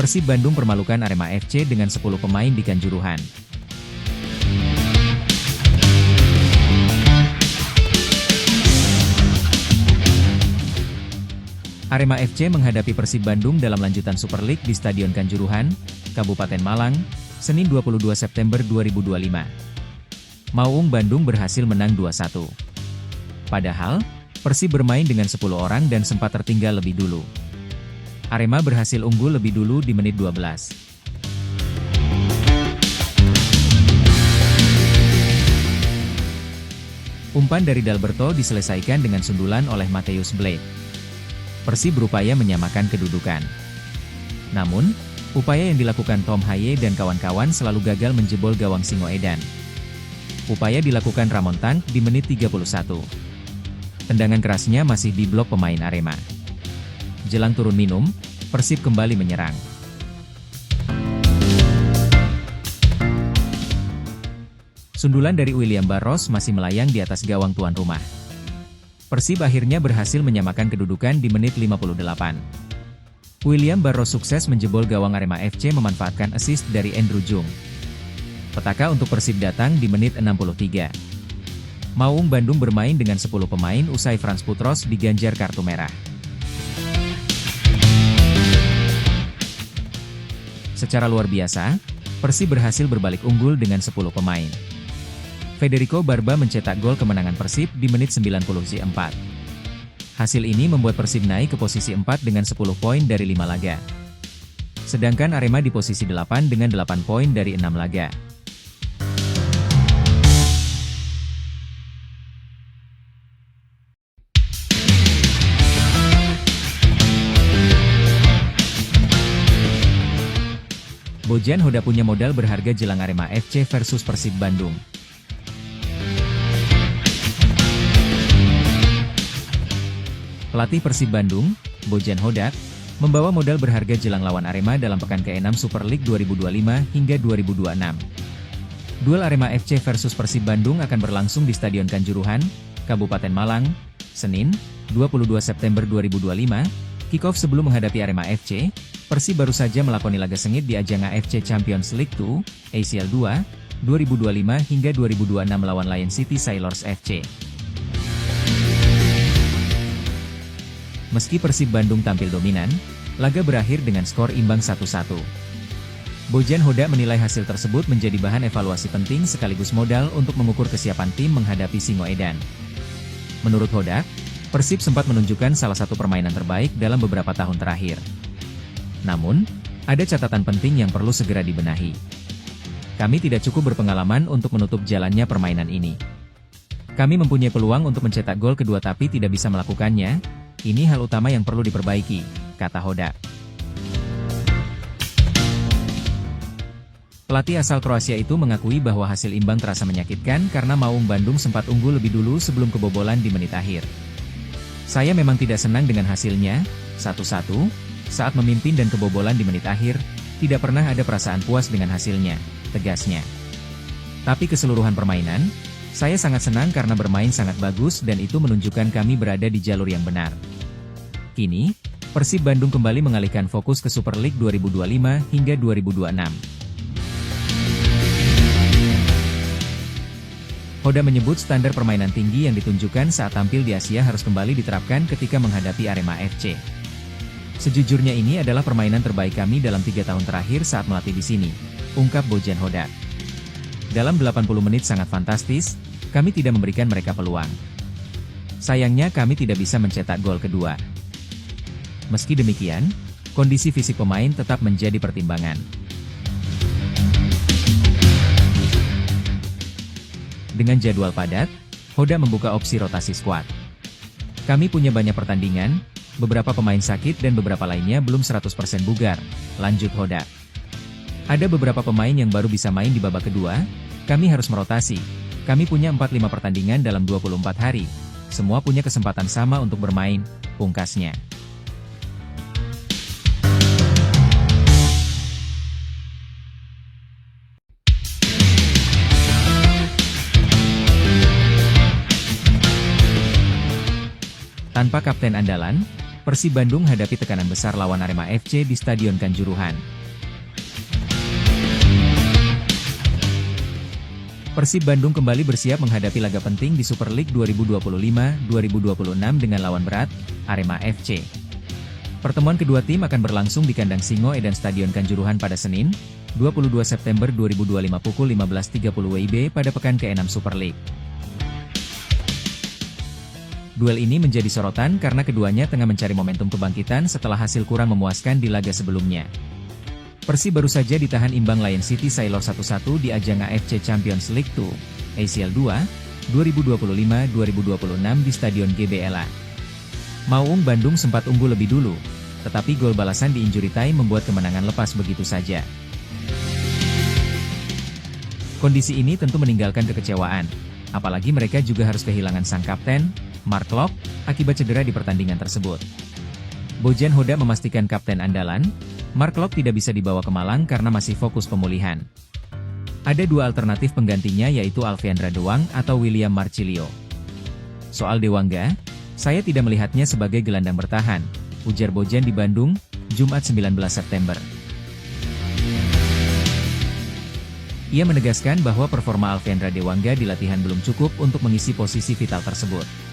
Persib Bandung permalukan Arema FC dengan 10 pemain di Kanjuruhan. Arema FC menghadapi Persib Bandung dalam lanjutan Super League di Stadion Kanjuruhan, Kabupaten Malang, Senin 22 September 2025. Maung Bandung berhasil menang 2-1. Padahal, Persib bermain dengan 10 orang dan sempat tertinggal lebih dulu. Arema berhasil unggul lebih dulu di menit 12. Umpan dari Dalberto diselesaikan dengan sundulan oleh Mateusz Blade. Persib berupaya menyamakan kedudukan. Namun, upaya yang dilakukan Tom Haye dan kawan-kawan selalu gagal menjebol gawang Singoedan. Upaya dilakukan Ramon Tank di menit 31. Tendangan kerasnya masih diblok pemain Arema. Jelang turun minum, Persib kembali menyerang. Sundulan dari William Barros masih melayang di atas gawang tuan rumah. Persib akhirnya berhasil menyamakan kedudukan di menit 58. William Barros sukses menjebol gawang Arema FC memanfaatkan assist dari Andrew Jung. Petaka untuk Persib datang di menit 63. Maung Bandung bermain dengan 10 pemain usai Frans Putros diganjar kartu merah. Secara luar biasa, Persib berhasil berbalik unggul dengan 10 pemain. Federico Barba mencetak gol kemenangan Persib di menit 94. Hasil ini membuat Persib naik ke posisi 4 dengan 10 poin dari 5 laga. Sedangkan Arema di posisi 8 dengan 8 poin dari 6 laga. Bojan Hoda punya modal berharga jelang Arema FC versus Persib Bandung. Pelatih Persib Bandung, Bojan Hodak, membawa modal berharga jelang lawan Arema dalam pekan ke-6 Super League 2025 hingga 2026. Duel Arema FC versus Persib Bandung akan berlangsung di Stadion Kanjuruhan, Kabupaten Malang, Senin, 22 September 2025. Kick-off sebelum menghadapi Arema FC, Persib baru saja melakoni laga sengit di ajang AFC Champions League 2, ACL 2, 2025 hingga 2026 melawan Lion City Sailors FC. Meski Persib Bandung tampil dominan, laga berakhir dengan skor imbang 1-1. Bojan Hoda menilai hasil tersebut menjadi bahan evaluasi penting sekaligus modal untuk mengukur kesiapan tim menghadapi Singoedan. Menurut Hoda, Persib sempat menunjukkan salah satu permainan terbaik dalam beberapa tahun terakhir. Namun, ada catatan penting yang perlu segera dibenahi. Kami tidak cukup berpengalaman untuk menutup jalannya permainan ini. Kami mempunyai peluang untuk mencetak gol kedua tapi tidak bisa melakukannya. Ini hal utama yang perlu diperbaiki, kata Hoda. Pelatih asal Kroasia itu mengakui bahwa hasil imbang terasa menyakitkan karena Maung Bandung sempat unggul lebih dulu sebelum kebobolan di menit akhir. Saya memang tidak senang dengan hasilnya, 1-1, saat memimpin dan kebobolan di menit akhir, tidak pernah ada perasaan puas dengan hasilnya, tegasnya. Tapi keseluruhan permainan, saya sangat senang karena bermain sangat bagus dan itu menunjukkan kami berada di jalur yang benar. Kini, Persib Bandung kembali mengalihkan fokus ke Super League 2025 hingga 2026. Hoda menyebut standar permainan tinggi yang ditunjukkan saat tampil di Asia harus kembali diterapkan ketika menghadapi Arema FC. Sejujurnya ini adalah permainan terbaik kami dalam 3 tahun terakhir saat melatih di sini, ungkap Bojan Hoda. Dalam 80 menit sangat fantastis, kami tidak memberikan mereka peluang. Sayangnya kami tidak bisa mencetak gol kedua. Meski demikian, kondisi fisik pemain tetap menjadi pertimbangan. Dengan jadwal padat, Hoda membuka opsi rotasi skuad. Kami punya banyak pertandingan, beberapa pemain sakit dan beberapa lainnya belum 100% bugar, lanjut Hoda. Ada beberapa pemain yang baru bisa main di babak kedua, kami harus merotasi. Kami punya 4-5 pertandingan dalam 24 hari. Semua punya kesempatan sama untuk bermain, pungkasnya. Tanpa kapten andalan, Persib Bandung hadapi tekanan besar lawan Arema FC di Stadion Kanjuruhan. Persib Bandung kembali bersiap menghadapi laga penting di Super League 2025-2026 dengan lawan berat, Arema FC. Pertemuan kedua tim akan berlangsung di kandang Singoedan Stadion Kanjuruhan pada Senin, 22 September 2025 pukul 15.30 WIB pada pekan ke-6 Super League. Duel ini menjadi sorotan karena keduanya tengah mencari momentum kebangkitan setelah hasil kurang memuaskan di laga sebelumnya. Persib baru saja ditahan imbang Lion City Sailor 1-1 di ajang AFC Champions League 2, ACL 2, 2025-2026 di Stadion GBLA. Maung Bandung sempat unggul lebih dulu, tetapi gol balasan di injury time membuat kemenangan lepas begitu saja. Kondisi ini tentu meninggalkan kekecewaan, apalagi mereka juga harus kehilangan sang kapten, Mark Locke, akibat cedera di pertandingan tersebut. Bojan Hoda memastikan kapten andalan, Mark Locke tidak bisa dibawa ke Malang karena masih fokus pemulihan. Ada dua alternatif penggantinya yaitu Alfiandra Dewang atau William Marcilio. Soal Dewangga, saya tidak melihatnya sebagai gelandang bertahan, ujar Bojan di Bandung, Jumat 19 September. Ia menegaskan bahwa performa Alfiandra Dewangga di latihan belum cukup untuk mengisi posisi vital tersebut.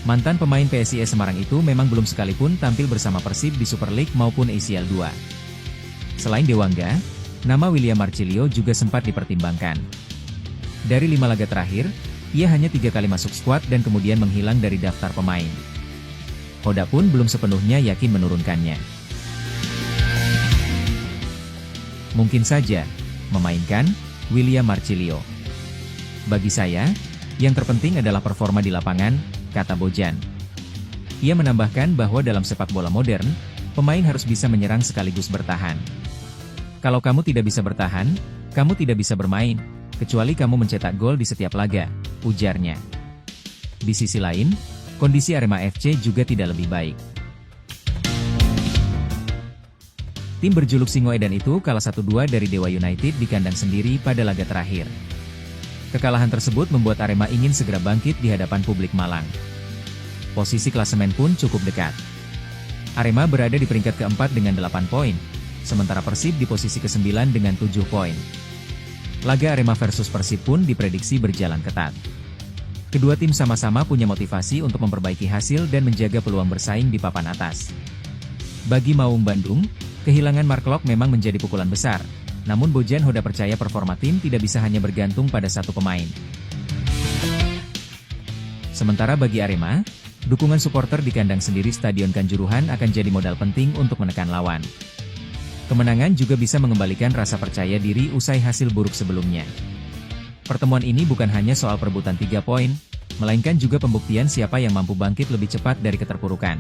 Mantan pemain PSIS Semarang itu memang belum sekalipun tampil bersama Persib di Super League maupun ACL 2. Selain Dewangga, nama William Marcilio juga sempat dipertimbangkan. Dari 5 laga terakhir, ia hanya 3 kali masuk skuad dan kemudian menghilang dari daftar pemain. Hoda pun belum sepenuhnya yakin menurunkannya. Mungkin saja memainkan William Marcilio. Bagi saya, yang terpenting adalah performa di lapangan, kata Bojan. Ia menambahkan bahwa dalam sepak bola modern, pemain harus bisa menyerang sekaligus bertahan. Kalau kamu tidak bisa bertahan, kamu tidak bisa bermain, kecuali kamu mencetak gol di setiap laga, ujarnya. Di sisi lain, kondisi Arema FC juga tidak lebih baik. Tim berjuluk Singoedan itu kalah 1-2 dari Dewa United di kandang sendiri pada laga terakhir. Kekalahan tersebut membuat Arema ingin segera bangkit di hadapan publik Malang. Posisi klasemen pun cukup dekat. Arema berada di peringkat keempat dengan 8 poin, sementara Persib di posisi ke-9 dengan 7 poin. Laga Arema versus Persib pun diprediksi berjalan ketat. Kedua tim sama-sama punya motivasi untuk memperbaiki hasil dan menjaga peluang bersaing di papan atas. Bagi Maung Bandung, kehilangan Mark Locke memang menjadi pukulan besar. Namun Bojan Hoda percaya performa tim tidak bisa hanya bergantung pada satu pemain. Sementara bagi Arema, dukungan supporter di kandang sendiri Stadion Kanjuruhan akan jadi modal penting untuk menekan lawan. Kemenangan juga bisa mengembalikan rasa percaya diri usai hasil buruk sebelumnya. Pertemuan ini bukan hanya soal perebutan 3 poin, melainkan juga pembuktian siapa yang mampu bangkit lebih cepat dari keterpurukan.